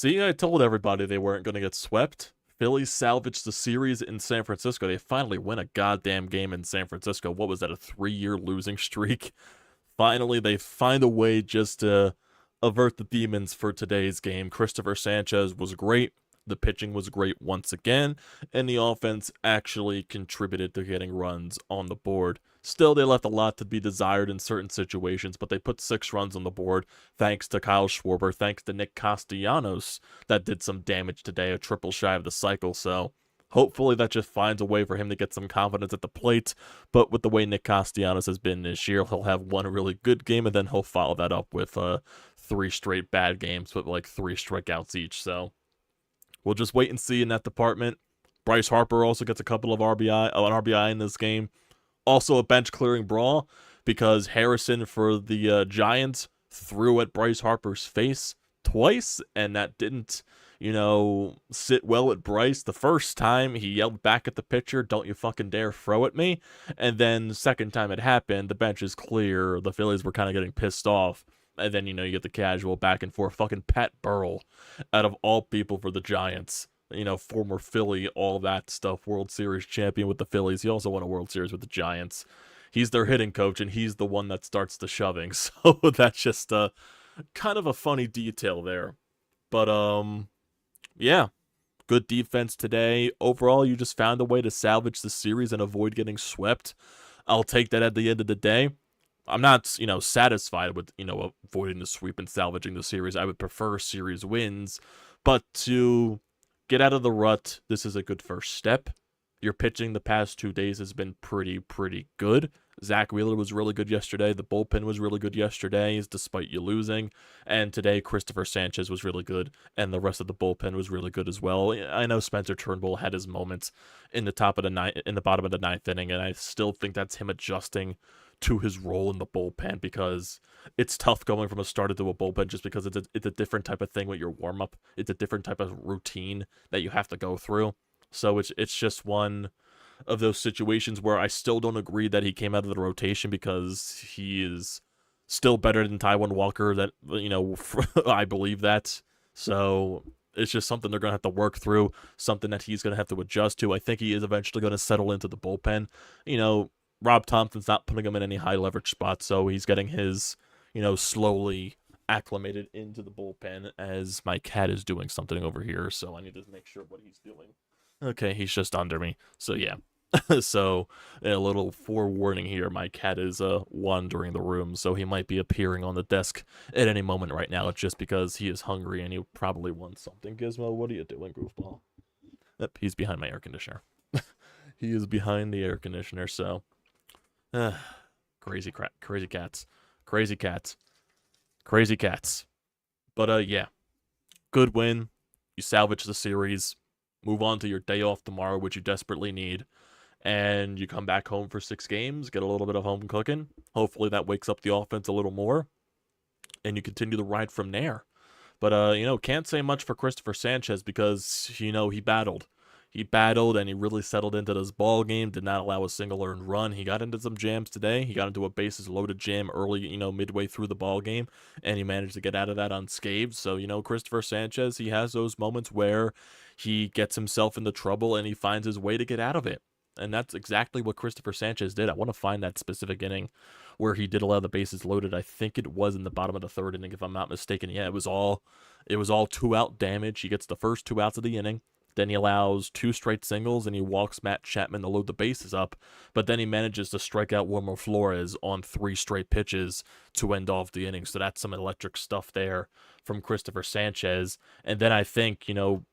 See, I told everybody they weren't going to get swept. Phillies salvaged the series in San Francisco. They finally win a goddamn game in San Francisco. What was that, a 3-year losing streak? Finally, they find a way just to avert the demons for today's game. Christopher Sanchez was great. The pitching was great once again, and the offense actually contributed to getting runs on the board. Still, they left a lot to be desired in certain situations, but they put 6 runs on the board thanks to Kyle Schwarber, thanks to Nick Castellanos that did some damage today, a triple shy of the cycle. So hopefully that just finds a way for him to get some confidence at the plate. But with the way Nick Castellanos has been this year, he'll have one really good game, and then he'll follow that up with 3 straight bad games with like 3 strikeouts each. So we'll just wait and see in that department. Bryce Harper also gets a couple of an RBI in this game. Also a bench clearing brawl because Harrison for the Giants threw at Bryce Harper's face twice, and that didn't, sit well at Bryce. The first time he yelled back at the pitcher, "Don't you fucking dare throw at me." And then the second time it happened, the bench is clear. The Phillies were kind of getting pissed off. And then, you get the casual back and forth. Fucking Pat Burrell, out of all people for the Giants. Former Philly, all that stuff. World Series champion with the Phillies. He also won a World Series with the Giants. He's their hitting coach, and he's the one that starts the shoving. So that's just kind of a funny detail there. But, yeah. Good defense today. Overall, you just found a way to salvage the series and avoid getting swept. I'll take that at the end of the day. I'm not, satisfied with, avoiding the sweep and salvaging the series. I would prefer series wins. But to get out of the rut, this is a good first step. Your pitching the past 2 days has been pretty good. Zack Wheeler was really good yesterday. The bullpen was really good yesterday, despite you losing. And today, Christopher Sanchez was really good, and the rest of the bullpen was really good as well. I know Spencer Turnbull had his moments in the bottom of the ninth inning, and I still think that's him adjusting to his role in the bullpen, because it's tough going from a starter to a bullpen just because it's a different type of thing with your warm-up. It's a different type of routine that you have to go through. So it's just one of those situations where I still don't agree that he came out of the rotation, because he is still better than Taijuan Walker. That, I believe that. So it's just something they're going to have to work through, something that he's going to have to adjust to. I think he is eventually going to settle into the bullpen. Rob Thompson's not putting him in any high leverage spots, so he's getting his, slowly acclimated into the bullpen, as my cat is doing something over here, so I need to make sure what he's doing. Okay, he's just under me, so yeah. So, a little forewarning here, my cat is wandering the room, so he might be appearing on the desk at any moment right now. It's just because he is hungry and he probably wants something. Gizmo, what are you doing, goofball? Yep, he's behind my air conditioner. He is behind the air conditioner, so crazy cats. But yeah, good win. You salvage the series, move on to your day off tomorrow, which you desperately need, and you come back home for 6 games, get a little bit of home cooking. Hopefully that wakes up the offense a little more, and you continue the ride from there. But can't say much for Christopher Sanchez, because he battled. He battled, and he really settled into this ball game, did not allow a single earned run. He got into some jams today. He got into a bases-loaded jam early, midway through the ball game, and he managed to get out of that unscathed. So, Christopher Sanchez, he has those moments where he gets himself into trouble, and he finds his way to get out of it. And that's exactly what Christopher Sanchez did. I want to find that specific inning where he did allow the bases loaded. I think it was in the bottom of the 3rd inning, if I'm not mistaken. Yeah, it was all 2-out damage. He gets the first 2 outs of the inning. Then he allows 2 straight singles, and he walks Matt Chapman to load the bases up. But then he manages to strike out Wilmer Flores on 3 straight pitches to end off the inning. So that's some electric stuff there from Christopher Sanchez. And then I think,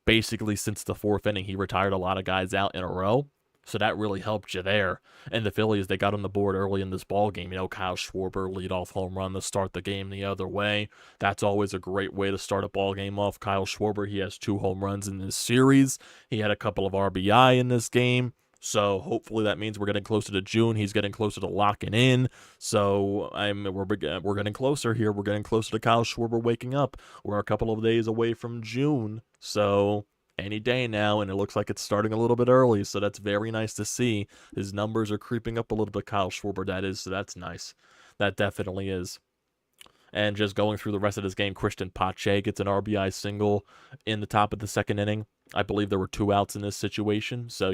basically since the 4th inning, he retired a lot of guys out in a row. So that really helped you there. And the Phillies, they got on the board early in this ball game. Kyle Schwarber leadoff home run to start the game the other way. That's always a great way to start a ball game off. Kyle Schwarber, he has 2 home runs in this series. He had a couple of RBI in this game. So hopefully that means we're getting closer to June. He's getting closer to locking in. So we're getting closer here. We're getting closer to Kyle Schwarber waking up. We're a couple of days away from June. So any day now, and it looks like it's starting a little bit early, so that's very nice to see. His numbers are creeping up a little bit, Kyle Schwarber, that is, so that's nice. That definitely is. And just going through the rest of this game, Christian Pache gets an RBI single in the top of the second inning. I believe there were 2 outs in this situation. So,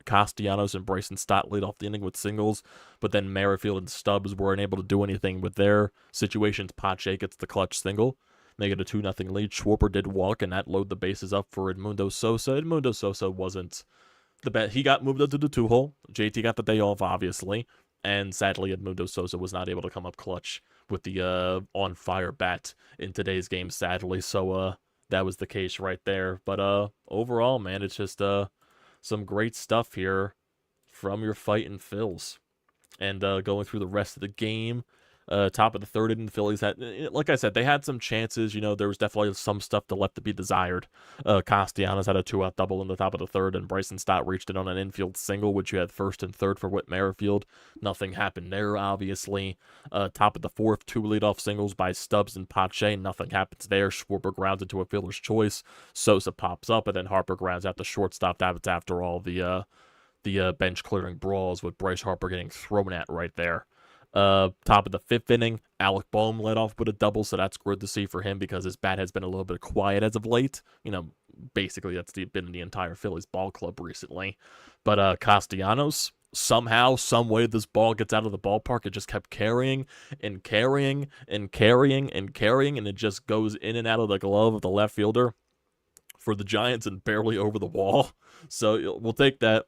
Castellanos and Bryson Stott lead off the inning with singles, but then Merrifield and Stubbs weren't able to do anything with their situations. Pache gets the clutch single. They get a 2-0 lead. Schwarber did walk, and that loaded the bases up for Edmundo Sosa. Edmundo Sosa wasn't the best. He got moved up to the 2-hole. JT got the day off, obviously. And sadly, Edmundo Sosa was not able to come up clutch with the on-fire bat in today's game, sadly. So, that was the case right there. But overall, man, it's just some great stuff here from your fighting Phils. And going through the rest of the game, top of the third inning, the Phillies had, like I said, they had some chances. There was definitely some stuff that left to be desired. Castellanos had a 2-out double in the top of the third, and Bryson Stott reached in on an infield single, which you had first and third for Whit Merrifield. Nothing happened there, obviously. Top of the fourth, 2 leadoff singles by Stubbs and Pache. Nothing happens there. Schwarber grounds into a fielder's choice. Sosa pops up, and then Harper grounds out the shortstop. That's after all the bench clearing brawls with Bryce Harper getting thrown at right there. Top of the fifth inning, Alec Boehm led off with a double, so that's good to see for him because his bat has been a little bit quiet as of late. Basically that's been the entire Phillies ball club recently. But Castellanos, somehow, some way this ball gets out of the ballpark, it just kept carrying and carrying and carrying and carrying, and it just goes in and out of the glove of the left fielder for the Giants and barely over the wall. So we'll take that.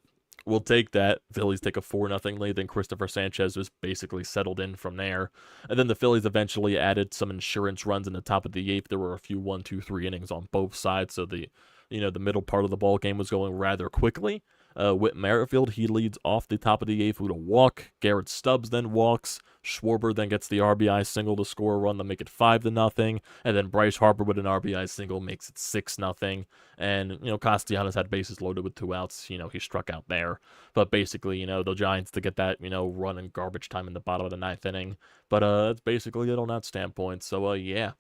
Phillies take a 4-0 lead. Then Christopher Sanchez was basically settled in from there. And then the Phillies eventually added some insurance runs in the top of the 8th. There were a few 1, 2, 3 innings on both sides. So the middle part of the ball game was going rather quickly. Whit Merrifield, he leads off the top of the 8th with a walk. Garrett Stubbs then walks. Schwarber then gets the RBI single to score a run to make it 5-0. And then Bryce Harper with an RBI single makes it 6-0. And, Castellanos had bases loaded with 2 outs. He struck out there. But basically, the Giants to get that, run in garbage time in the bottom of the 9th inning. But that's basically it on that standpoint. So, yeah,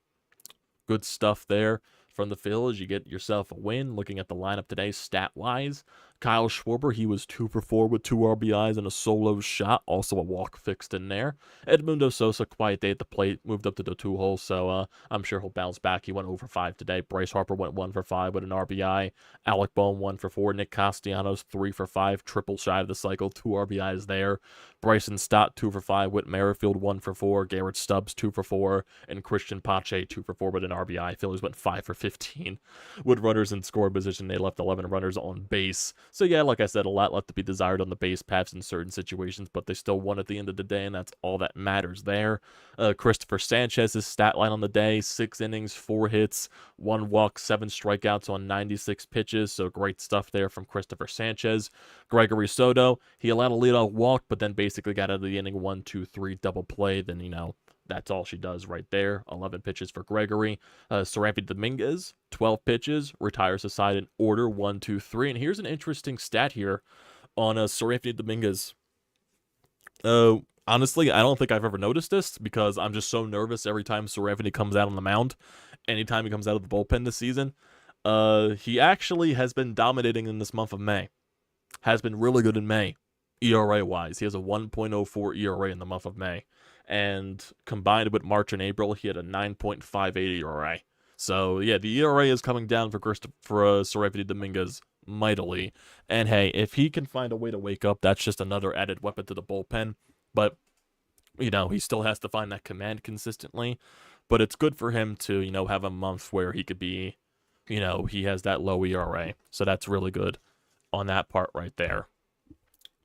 good stuff there from the Phillies. You get yourself a win. Looking at the lineup today, stat-wise, Kyle Schwarber, he was 2 for 4 with 2 RBIs and a solo shot. Also a walk fixed in there. Edmundo Sosa, quiet day at the plate, moved up to the 2-hole, so I'm sure he'll bounce back. He went 0 for 5 today. Bryce Harper went 1 for 5 with an RBI. Alec Boehm 1 for 4. Nick Castellanos 3 for 5, triple shy of the cycle, 2 RBIs there. Bryson Stott 2 for 5. Whit Merrifield 1 for 4. Garrett Stubbs 2 for 4. And Christian Pache 2 for 4 with an RBI. Phillies went 5 for 15 with runners in score position. They left 11 runners on base. So yeah, like I said, a lot left to be desired on the base paths in certain situations, but they still won at the end of the day, and that's all that matters there. Christopher Sanchez's stat line on the day, 6 innings, 4 hits, 1 walk, 7 strikeouts on 96 pitches, so great stuff there from Christopher Sanchez. Gregory Soto, he allowed a leadoff walk, but then basically got out of the inning 1, 2, 3 double play, then, that's all she does right there. 11 pitches for Gregory. Seranthony Dominguez, 12 pitches, retires his side in order, 1, 2, 3. And here's an interesting stat here on Seranthony Dominguez. Honestly, I don't think I've ever noticed this because I'm just so nervous every time Seranthony comes out on the mound. Anytime he comes out of the bullpen this season. He actually has been dominating in this month of May. Has been really good in May, ERA-wise. He has a 1.04 ERA in the month of May. And combined with March and April, he had a 9.58 ERA. So, yeah, the ERA is coming down for Seranthony Dominguez mightily. And, hey, if he can find a way to wake up, that's just another added weapon to the bullpen. But, he still has to find that command consistently. But it's good for him to, have a month where he could be, he has that low ERA. So that's really good on that part right there.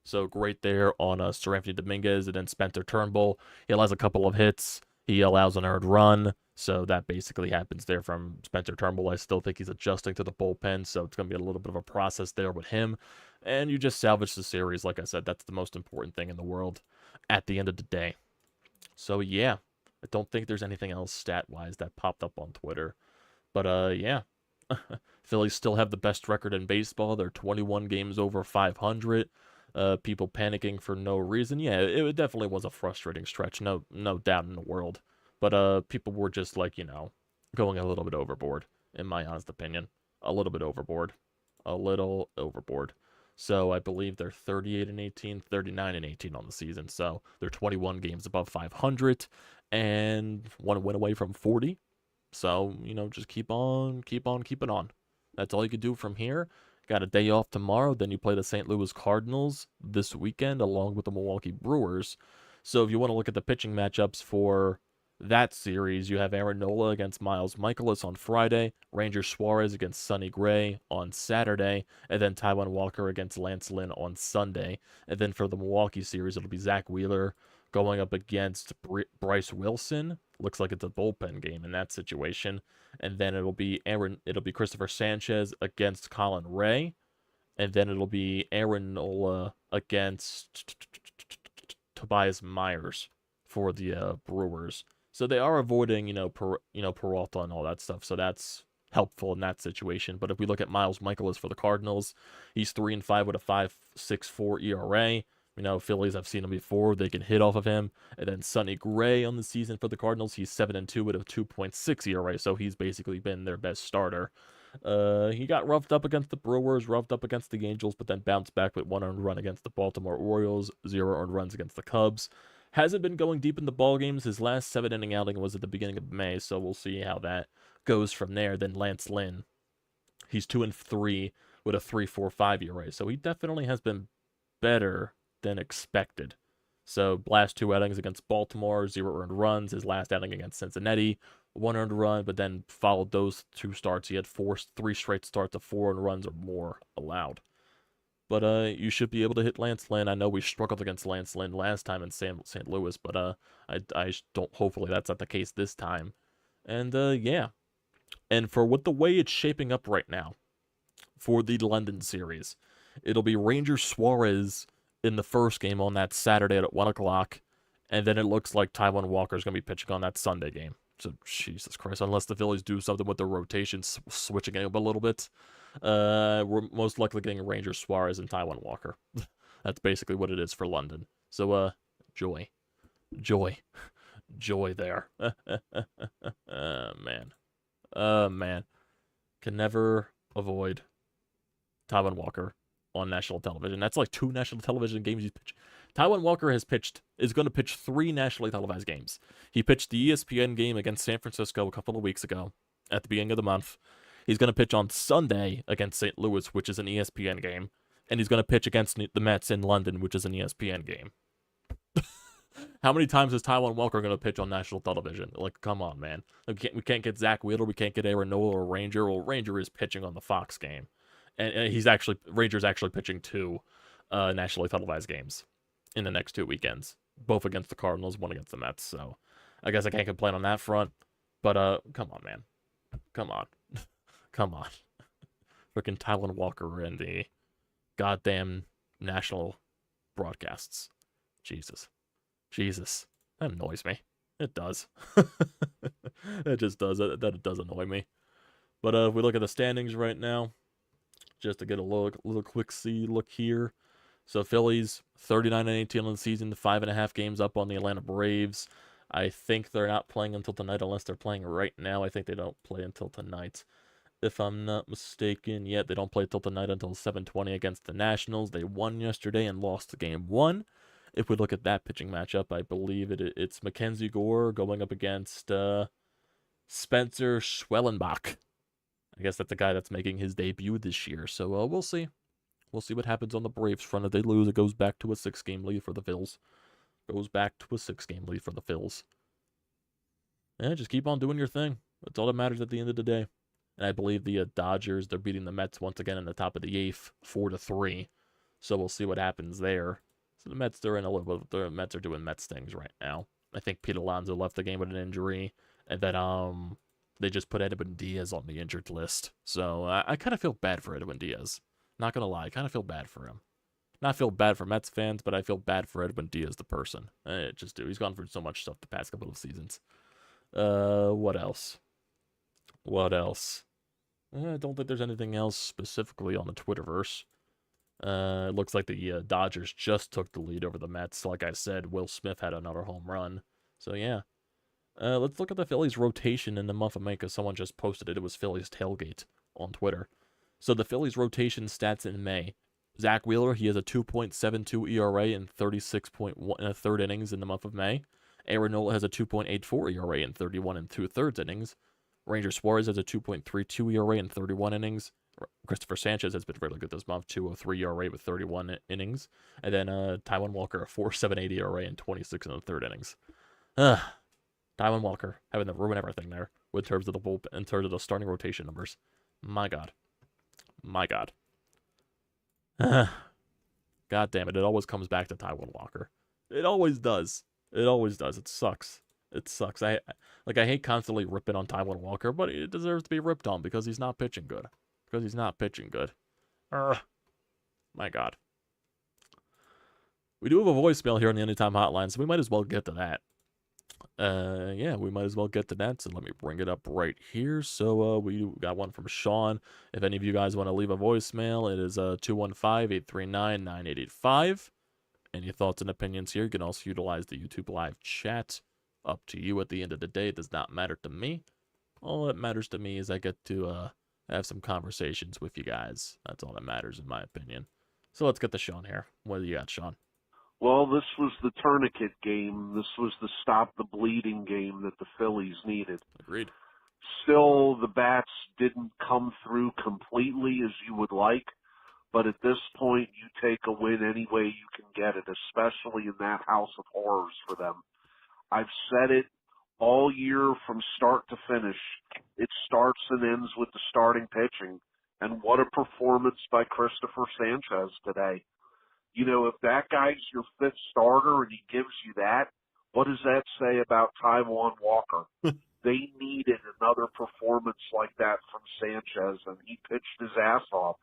So great there on Seranthony Dominguez. And then Spencer Turnbull, he allows a couple of hits. He allows an earned run. So that basically happens there from Spencer Turnbull. I still think he's adjusting to the bullpen, so it's going to be a little bit of a process there with him. And you just salvage the series. Like I said, that's the most important thing in the world at the end of the day. So, yeah, I don't think there's anything else stat-wise that popped up on Twitter. But, yeah, Phillies still have the best record in baseball. They're 21 games over 500. People panicking for no reason. Yeah, it definitely was a frustrating stretch, no doubt in the world. But people were just like, going a little bit overboard, in my honest opinion. A little bit overboard. So I believe they're 38-18, 39-18 on the season. So they're 21 games above 500. and 1 win away from 40. So, just keep on keeping on. That's all you can do from here. Got a day off tomorrow. Then you play the St. Louis Cardinals this weekend along with the Milwaukee Brewers. So if you want to look at the pitching matchups for that series, you have Aaron Nola against Miles Mikolas on Friday, Ranger Suarez against Sonny Gray on Saturday, and then Taijuan Walker against Lance Lynn on Sunday. And then for the Milwaukee series, it'll be Zack Wheeler going up against Bryce Wilson. Looks like it's a bullpen game in that situation. And then it'll be Christopher Sanchez against Colin Ray. And then it'll be Aaron Nola against Tobias Myers for the Brewers. So they are avoiding, Peralta and all that stuff. So that's helpful in that situation. But if we look at Miles Mikolas for the Cardinals, he's 3-5 with a 5.64 ERA. Phillies, I've seen him before. They can hit off of him. And then Sonny Gray on the season for the Cardinals, he's 7-2 with a 2.6 ERA. So he's basically been their best starter. He got roughed up against the Brewers, roughed up against the Angels, but then bounced back with 1 earned run against the Baltimore Orioles, 0 earned runs against the Cubs. Hasn't been going deep in the ball games. His last 7-inning outing was at the beginning of May, so we'll see how that goes from there. Then Lance Lynn, he's 2-3 with a 3.45 ERA, so he definitely has been better than expected. So last 2 outings against Baltimore, 0 earned runs. His last outing against Cincinnati, 1 earned run, but then followed those 2 starts. He had 3 straight starts of 4 earned runs or more allowed. But you should be able to hit Lance Lynn. I know we struggled against Lance Lynn last time in St. Louis, but I don't. Hopefully that's not the case this time. And yeah. And for the way it's shaping up right now, for the London series, it'll be Ranger Suarez in the first game on that Saturday at 1 o'clock, and then it looks like Taijuan Walker is going to be pitching on that Sunday game. So, Jesus Christ, unless the Phillies do something with their rotation, switching it up a little bit, we're most likely getting Ranger Suarez and Taijuan Walker. That's basically what it is for London. So, joy there. Man. Man. Can never avoid Taijuan Walker on national television. That's like 2 national television games he's pitched. Taijuan Walker is going to pitch 3 nationally televised games. He pitched the ESPN game against San Francisco a couple of weeks ago at the beginning of the month. He's going to pitch on Sunday against St. Louis, which is an ESPN game. And he's going to pitch against the Mets in London, which is an ESPN game. How many times is Taijuan Walker going to pitch on national television? Like, come on, man. We can't get Zack Wheeler. We can't get Aaron Nola or Ranger. Well, Ranger is pitching on the Fox game. And Ranger's actually pitching 2 nationally televised games in the next 2 weekends, both against the Cardinals, 1 against the Mets. So I guess I can't complain on that front. But come on, man, come on. Freaking Taijuan Walker and the goddamn national broadcasts. Jesus, that annoys me. It does. It just does. That does annoy me. But if we look at the standings right now, just to get a little quick look here. So Phillies 39-18 on the season, 5.5 games up on the Atlanta Braves. I think they're not playing until tonight unless they're playing right now. I think they don't play until tonight, if I'm not mistaken. Yeah, they don't play until tonight until 7:20 against the Nationals. They won yesterday and lost game 1. If we look at that pitching matchup, I believe it's Mackenzie Gore going up against Spencer Schwellenbach. I guess that's the guy that's making his debut this year. So we'll see. We'll see what happens on the Braves front. If they lose, it goes back to a 6-game lead for the Phils. Yeah, just keep on doing your thing. That's all that matters at the end of the day. And I believe the Dodgers, they're beating the Mets once again in the top of the 8th, 4-3. So we'll see what happens there. So the Mets, the Mets are doing Mets things right now. I think Pete Alonso left the game with an injury. And then they just put Edwin Diaz on the injured list. So I kind of feel bad for Edwin Diaz. Not going to lie, I kind of feel bad for him. Not feel bad for Mets fans, but I feel bad for Edwin Diaz, the person. I just do. He's gone through so much stuff the past couple of seasons. What else? I don't think there's anything else specifically on the Twitterverse. It looks like the Dodgers just took the lead over the Mets. Like I said, Will Smith had another home run. So, yeah. Let's look at the Phillies rotation in the month of May, because someone just posted it. It was Phillies Tailgate on Twitter. So the Phillies rotation stats in May. Zack Wheeler, he has a 2.72 ERA in 36.1 third innings in the month of May. Aaron Nola has a 2.84 ERA in 31 and 2/3 innings. Ranger Suarez has a 2.32 ERA in 31 innings. Christopher Sanchez has been really good this month, 2.03 ERA with 31 innings. And then Taijuan Walker, a 4.78 ERA in 26 and a third innings. Taijuan Walker having to ruin everything there in terms of the starting rotation numbers. My God. God damn it. It always comes back to Taijuan Walker. It always does. It sucks. I hate constantly ripping on Taijuan Walker, but he deserves to be ripped on because he's not pitching good. My God. We do have a voicemail here on the Anytime Hotline, so we might as well get to that. We might as well get to that. So let me bring it up right here. So we got one from Sean. If any of you guys want to leave a voicemail, it is 215-839-9885. Any thoughts and opinions here? You can also utilize the YouTube live chat. Up to you at the end of the day. It does not matter to me. All that matters to me is I get to have some conversations with you guys. That's all that matters in my opinion. So let's get to Sean here. What do you got, Sean? Well, this was the tourniquet game. This was the stop the bleeding game that the Phillies needed. Agreed. Still, the bats didn't come through completely as you would like, but at this point, you take a win any way you can get it, especially in that house of horrors for them. I've said it all year from start to finish. It starts and ends with the starting pitching, and what a performance by Christopher Sanchez today. You know, if that guy's your fifth starter and he gives you that, what does that say about Taijuan Walker? They needed another performance like that from Sanchez, and he pitched his ass off.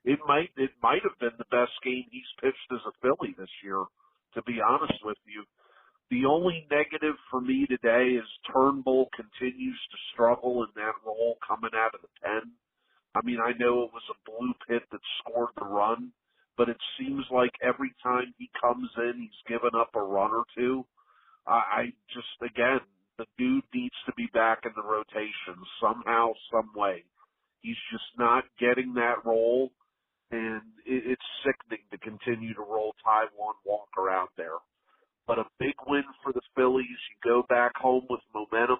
It might have been the best game he's pitched as a Philly this year, to be honest with you. The only negative for me today is Turnbull continues to struggle in that role coming out of the pen. I mean, I know it was a blue pit that scored the run, but it seems like every time he comes in, he's given up a run or two. Again, the dude needs to be back in the rotation somehow, some way. He's just not getting that role, and it's sickening to continue to roll Taijuan Walker out there. But a big win for the Phillies. You go back home with momentum,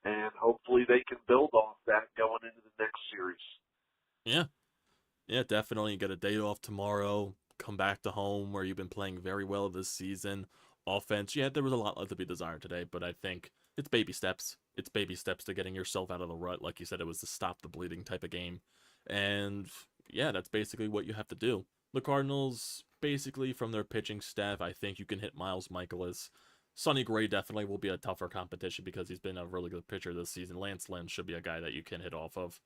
and hopefully they can build off that going into the next series. Yeah, definitely. You get a day off tomorrow, come back to home where you've been playing very well this season. Offense, there was a lot left to be desired today, but I think it's baby steps. It's baby steps to getting yourself out of the rut. Like you said, it was the stop the bleeding type of game. And yeah, that's basically what you have to do. The Cardinals, basically from their pitching staff, I think you can hit Miles Mikolas. Sonny Gray definitely will be a tougher competition because he's been a really good pitcher this season. Lance Lynn should be a guy that you can hit off of.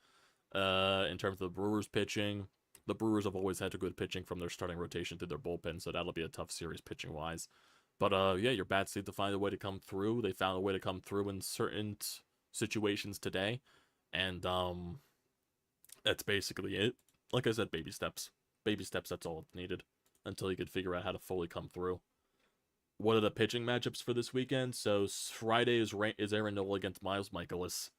In terms of the Brewers pitching, the Brewers have always had good pitching from their starting rotation to their bullpen, so that'll be a tough series pitching-wise. But, your bats need to find a way to come through. They found a way to come through in certain situations today, and that's basically it. Like I said, baby steps. Baby steps, that's all it's needed until you can figure out how to fully come through. What are the pitching matchups for this weekend? So Friday is Aaron Nola against Miles Mikolas.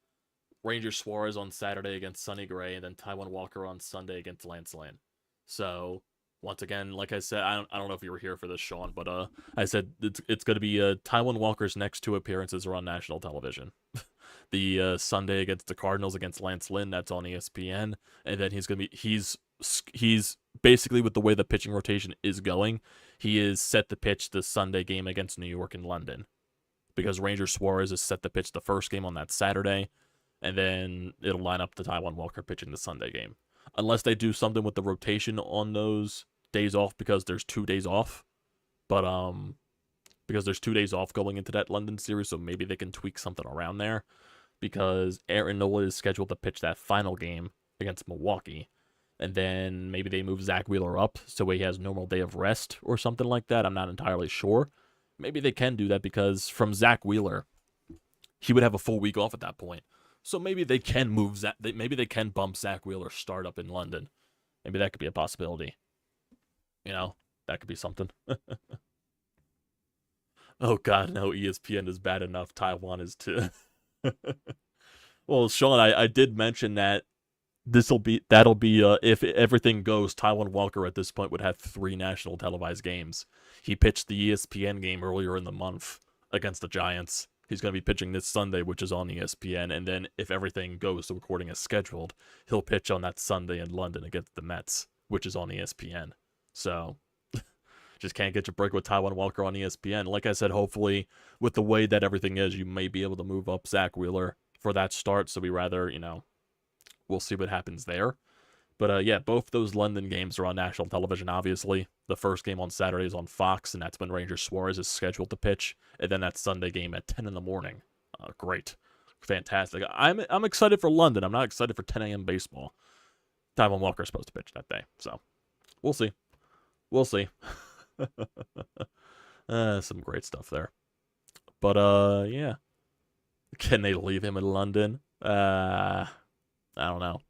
Ranger Suarez on Saturday against Sonny Gray, and then Taijuan Walker on Sunday against Lance Lynn. So once again, like I said, I don't know if you were here for this, Sean, but I said it's going to be Taijuan Walker's next two appearances are on national television. The Sunday against the Cardinals against Lance Lynn, that's on ESPN, and then he's basically, with the way the pitching rotation is going, he is set to pitch the Sunday game against New York and London, because Ranger Suarez is set to pitch the first game on that Saturday, and then it'll line up the Taijuan Walker pitching the Sunday game. Unless they do something with the rotation on those days off, because there's 2 days off. But, because there's 2 days off going into that London series, so maybe they can tweak something around there. Because Aaron Nola is scheduled to pitch that final game against Milwaukee. And then maybe they move Zack Wheeler up so he has normal day of rest or something like that. I'm not entirely sure. Maybe they can do that, because from Zack Wheeler, he would have a full week off at that point. So maybe they can move Zack. Maybe they can bump Zack Wheeler's start up in London. Maybe that could be a possibility. That could be something. Oh God, no! ESPN is bad enough. Taiwan is too. Well, Sean, I did mention that that'll be if everything goes, Taijuan Walker at this point would have 3 national televised games. He pitched the ESPN game earlier in the month against the Giants. He's going to be pitching this Sunday, which is on ESPN, and then if everything goes according as scheduled, he'll pitch on that Sunday in London against the Mets, which is on ESPN. So, just can't get your break with Taijuan Walker on ESPN. Like I said, hopefully, with the way that everything is, you may be able to move up Zack Wheeler for that start, so we rather, we'll see what happens there. But yeah, both those London games are on national television, obviously. The first game on Saturday is on Fox, and that's when Ranger Suarez is scheduled to pitch. And then that Sunday game at 10 in the morning. Great. Fantastic. I'm excited for London. I'm not excited for 10 a.m. baseball. Taijuan Walker is supposed to pitch that day. So, we'll see. We'll see. Some great stuff there. But, yeah. Can they leave him in London? I don't know.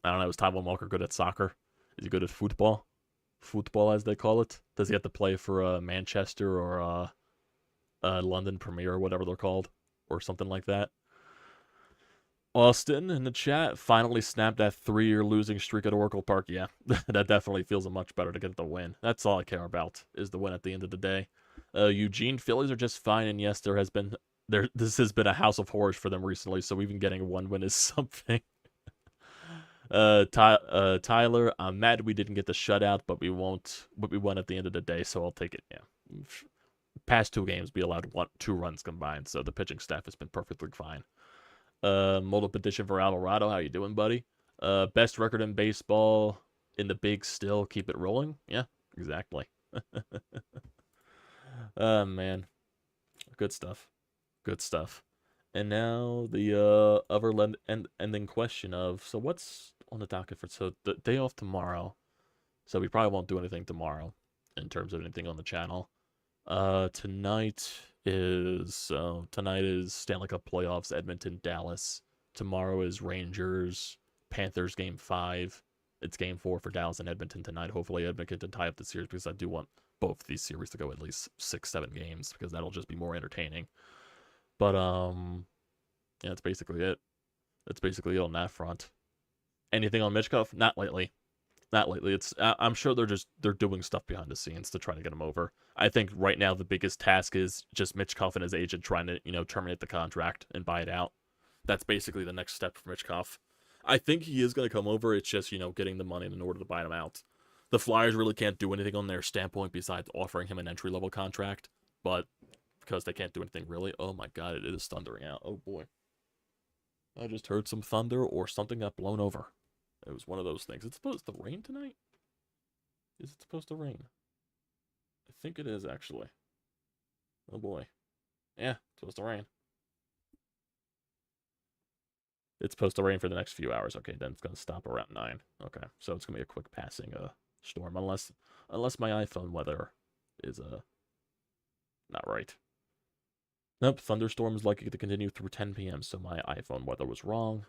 Is Taijuan Walker good at soccer? Is he good at football? Football, as they call it? Does he have to play for Manchester or London Premier or whatever they're called? Or something like that? Austin in the chat finally snapped that 3-year losing streak at Oracle Park. Yeah, that definitely feels much better to get the win. That's all I care about, is the win at the end of the day. Eugene, Phillies are just fine, and yes, this has been a house of horrors for them recently, so even getting one win is something. Tyler, I'm mad we didn't get the shutout, but we won at the end of the day, so I'll take it. Yeah, past 2 games, we allowed 2 runs combined, so the pitching staff has been perfectly fine. Multiple petition for Alvarado, how you doing, buddy? Best record in baseball in the big still, keep it rolling. Yeah, exactly. Man, good stuff. And now the other ending question of, so what's on the docket for, so the day off tomorrow, so we probably won't do anything tomorrow in terms of anything on the channel. Tonight is Stanley Cup playoffs, Edmonton, Dallas. Tomorrow is Rangers, Panthers game 5. It's game 4 for Dallas and Edmonton tonight. Hopefully Edmonton can tie up the series, because I do want both these series to go at least 6-7 games, because that'll just be more entertaining. But yeah, that's basically it. That's basically it on that front. Anything on Michkov? Not lately. I'm sure they're doing stuff behind the scenes to try to get him over. I think right now the biggest task is just Michkov and his agent trying to terminate the contract and buy it out. That's basically the next step for Michkov. I think he is going to come over. It's just getting the money in order to buy him out. The Flyers really can't do anything on their standpoint besides offering him an entry-level contract, but because they can't do anything really. Oh my god, it is thundering out. Oh boy. I just heard some thunder, or something got blown over. It was one of those things. It's supposed to rain tonight? Is it supposed to rain? I think it is, actually. Oh boy. Yeah, it's supposed to rain. It's supposed to rain for the next few hours. Okay, then it's going to stop around 9. Okay, so it's going to be a quick passing storm, unless my iPhone weather is not right. Nope, thunderstorm is likely to continue through 10 p.m., so my iPhone weather was wrong.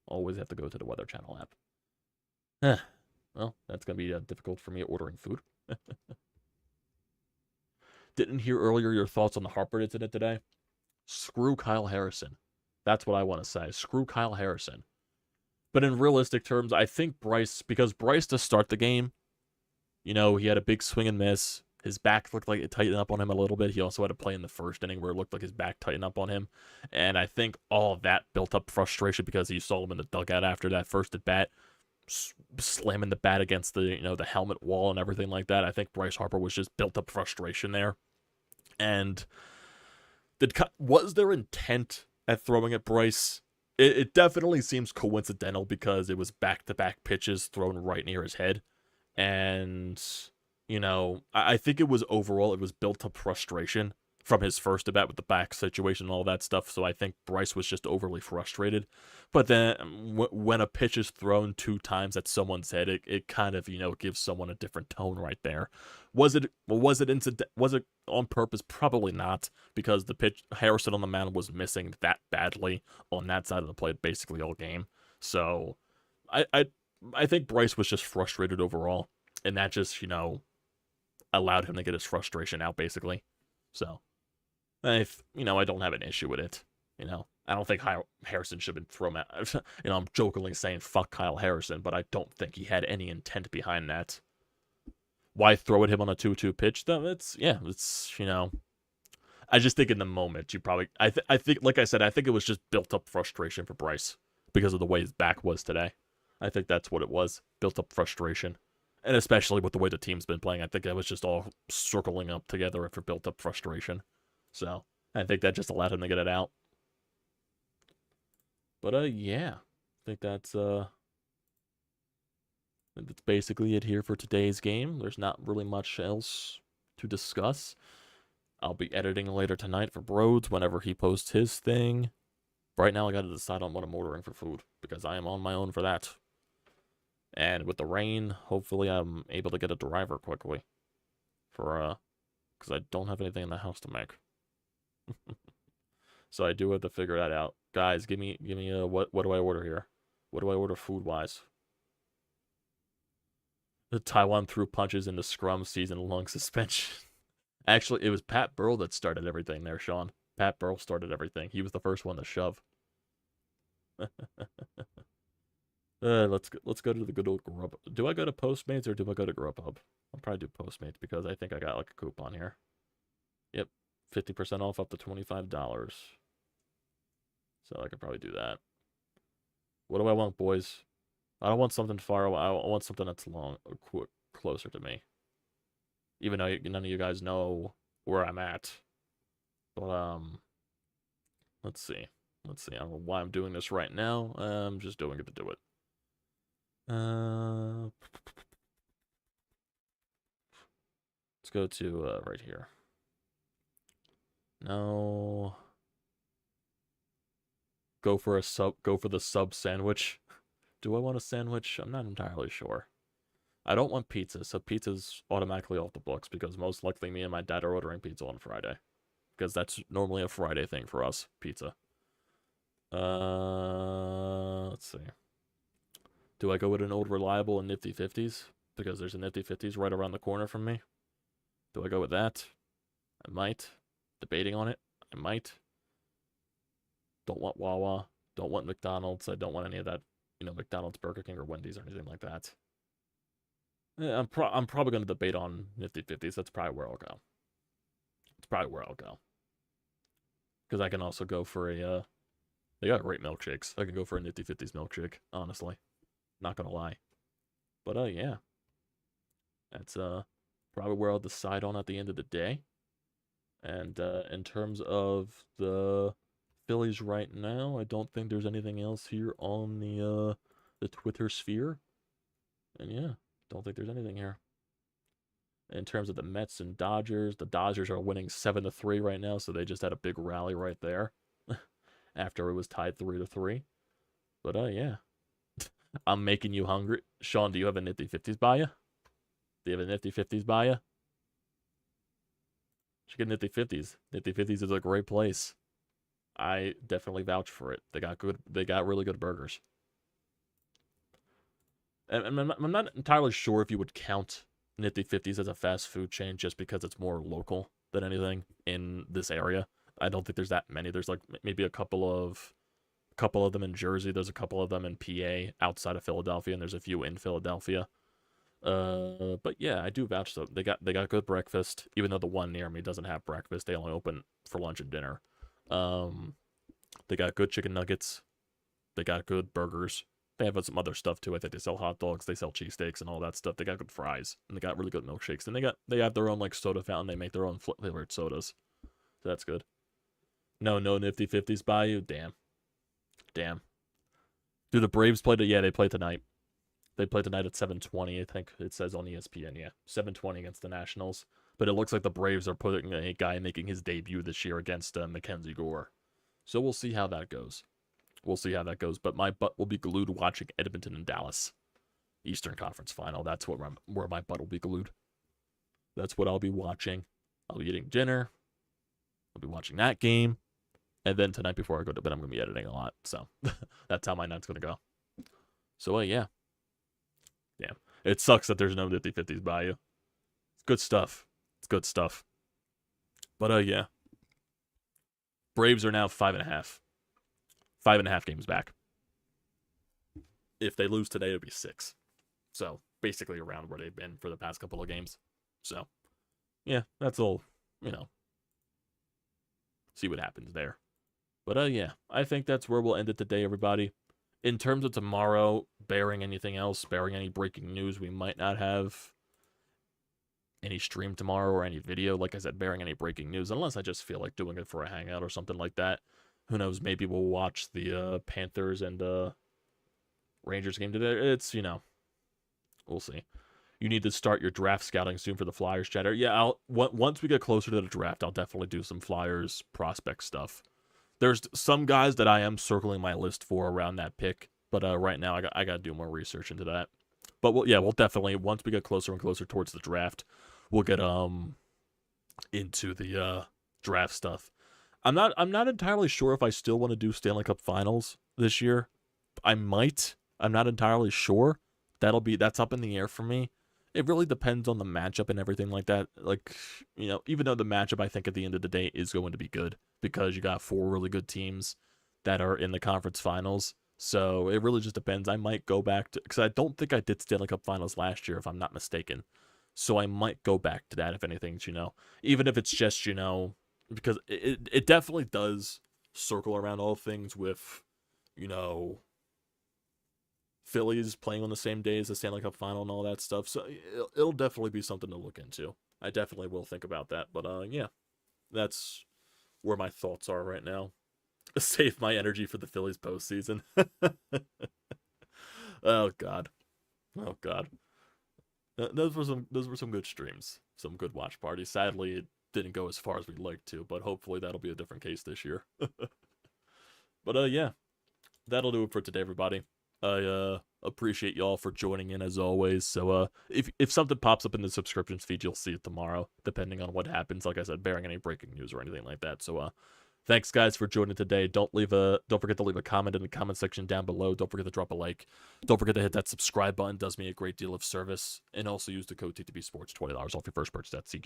Always have to go to the Weather Channel app. Well, that's going to be difficult for me ordering food. Didn't hear earlier your thoughts on the Harper incident today. Screw Kyle Harrison. That's what I want to say. Screw Kyle Harrison. But in realistic terms, I think Bryce, because Bryce to start the game, he had a big swing and miss. His back looked like it tightened up on him a little bit. He also had to play in the first inning where it looked like his back tightened up on him. And I think all of that built up frustration, because you saw him in the dugout after that first at bat, slamming the bat against the the helmet wall and everything like that. I think Bryce Harper was just built up frustration there. And was there intent at throwing at Bryce? It definitely seems coincidental, because it was back-to-back pitches thrown right near his head. And I think it was built up frustration from his first at bat with the back situation and all that stuff. So I think Bryce was just overly frustrated. But then when a pitch is thrown 2 times at someone's head, it kind of gives someone a different tone right there. Was it on purpose? Probably not, because the pitch Harrison on the mound was missing that badly on that side of the plate basically all game. So I think Bryce was just frustrated overall, and that just allowed him to get his frustration out, basically. So, I don't have an issue with it. I don't think Harrison should have been thrown out. I'm jokingly saying fuck Kyle Harrison, but I don't think he had any intent behind that. Why throw at him on a 2-2 pitch? Though it's I just think in the moment you probably I think like I said, I think it was just built up frustration for Bryce because of the way his back was today. I think that's what it was. Built up frustration. And especially with the way the team's been playing, I think that was just all circling up together for built up frustration. So I think that just allowed him to get it out. But yeah. I think that's basically it here for today's game. There's not really much else to discuss. I'll be editing later tonight for Brodes whenever he posts his thing. Right now, I gotta decide on what I'm ordering for food, because I am on my own for that. And with the rain, hopefully I'm able to get a driver quickly. Because I don't have anything in the house to make. So I do have to figure that out. Guys, give me what do I order here? What do I order food-wise? The Taiwan threw punches into scrum season-long suspension. Actually, it was Pat Burrell that started everything there, Sean. Pat Burrell started everything. He was the first one to shove. Let's go to the good old Grub. Do I go to Postmates or do I go to Grubhub? I'll probably do Postmates because I think I got like a coupon here. Yep, 50% off up to $25. So I could probably do that. What do I want, boys? I don't want something far away. I want something that's closer to me. Even though none of you guys know where I'm at. But, let's see. Let's see. I don't know why I'm doing this right now. I'm just doing it to do it. Let's go to, right here. No. Go for the sub sandwich. Do I want a sandwich? I'm not entirely sure. I don't want pizza, so pizza's automatically off the books because most likely me and my dad are ordering pizza on Friday. Because that's normally a Friday thing for us, pizza. Let's see. Do I go with an old reliable and Nifty 50s? Because there's a Nifty 50s right around the corner from me. Do I go with that? I might. Debating on it. I might. Don't want Wawa. Don't want McDonald's. I don't want any of that, McDonald's, Burger King, or Wendy's or anything like that. I'm probably going to debate on Nifty 50s. That's probably where I'll go. It's probably where I'll go. Because I can also go for a, they got great milkshakes. I can go for a Nifty 50s milkshake, honestly. Not going to lie. But, yeah. That's, probably where I'll decide on at the end of the day. And, in terms of the Phillies right now, I don't think there's anything else here on the Twitter sphere. And, yeah. Don't think there's anything here. In terms of the Mets and Dodgers, the Dodgers are winning 7-3 right now, so they just had a big rally right there after it was tied 3-3. But yeah. I'm making you hungry. Sean, do you have a Nifty 50s by you? Do you have a Nifty 50s by you? Should get Nifty 50s. Nifty 50s is a great place. I definitely vouch for it. They got really good burgers. And I'm not entirely sure if you would count Nifty 50s as a fast food chain just because it's more local than anything in this area. I don't think there's that many. There's like maybe a couple of them in Jersey. There's a couple of them in PA outside of Philadelphia, and there's a few in Philadelphia. But yeah, I do vouch though. They got good breakfast, even though the one near me doesn't have breakfast. They only open for lunch and dinner. They got good chicken nuggets. They got good burgers. They have some other stuff too. I think they sell hot dogs, they sell cheesesteaks and all that stuff. They got good fries, and they got really good milkshakes. And they have their own like soda fountain. They make their own flavored sodas. So that's good. No Nifty 50s by you? Damn. Do the Braves play yeah, they play tonight. They play tonight at 7:20, I think it says on ESPN, yeah. 7:20 against the Nationals. But it looks like the Braves are putting a guy making his debut this year against Mackenzie Gore. So we'll see how that goes. But my butt will be glued watching Edmonton and Dallas. Eastern Conference Final. That's where my butt will be glued. That's what I'll be watching. I'll be eating dinner. I'll be watching that game. And then tonight before I go to bed, I'm going to be editing a lot. So that's how my night's going to go. So, yeah. Damn. It sucks that there's no Nifty 50s by you. It's good stuff. But, yeah. Braves are now 5.5. 5.5 games back. If they lose today, it'll be 6. So, basically around where they've been for the past couple of games. So, yeah, that's all, see what happens there. But yeah, I think that's where we'll end it today, everybody. In terms of tomorrow, bearing anything else, bearing any breaking news, we might not have any stream tomorrow or any video. Like I said, bearing any breaking news, unless I just feel like doing it for a hangout or something like that. Who knows? Maybe we'll watch the Panthers and Rangers game today. It's, we'll see. You need to start your draft scouting soon for the Flyers, chatter. Yeah, once we get closer to the draft, I'll definitely do some Flyers prospect stuff. There's some guys that I am circling my list for around that pick, but right now I got to do more research into that. But we'll definitely, once we get closer and closer towards the draft, we'll get into the draft stuff. I'm not entirely sure if I still want to do Stanley Cup Finals this year. I might. I'm not entirely sure. That's up in the air for me. It really depends on the matchup and everything like that. Like, even though the matchup I think at the end of the day is going to be good because you got 4 really good teams that are in the conference finals. So it really just depends. I might go back to, because I don't think I did Stanley Cup Finals last year, if I'm not mistaken. So I might go back to that if anything, even if it's just, because it definitely does circle around all things with, Phillies playing on the same day as the Stanley Cup Final and all that stuff. So it'll definitely be something to look into. I definitely will think about that. But yeah, that's where my thoughts are right now. Save my energy for the Phillies postseason. Oh God. Those were some good streams, some good watch parties. Sadly, it didn't go as far as we'd like to, but hopefully that'll be a different case this year. But yeah, that'll do it for today, everybody. I appreciate y'all for joining in as always. So if something pops up in the subscriptions feed, you'll see it tomorrow, depending on what happens. Like I said, bearing any breaking news or anything like that. So thanks guys for joining today. Don't forget to leave a comment in the comment section down below. Don't forget to drop a like. Don't forget to hit that subscribe button. It does me a great deal of service. And also use the code TTPSPORTS, $20 off your first purchase at SEATGEEK.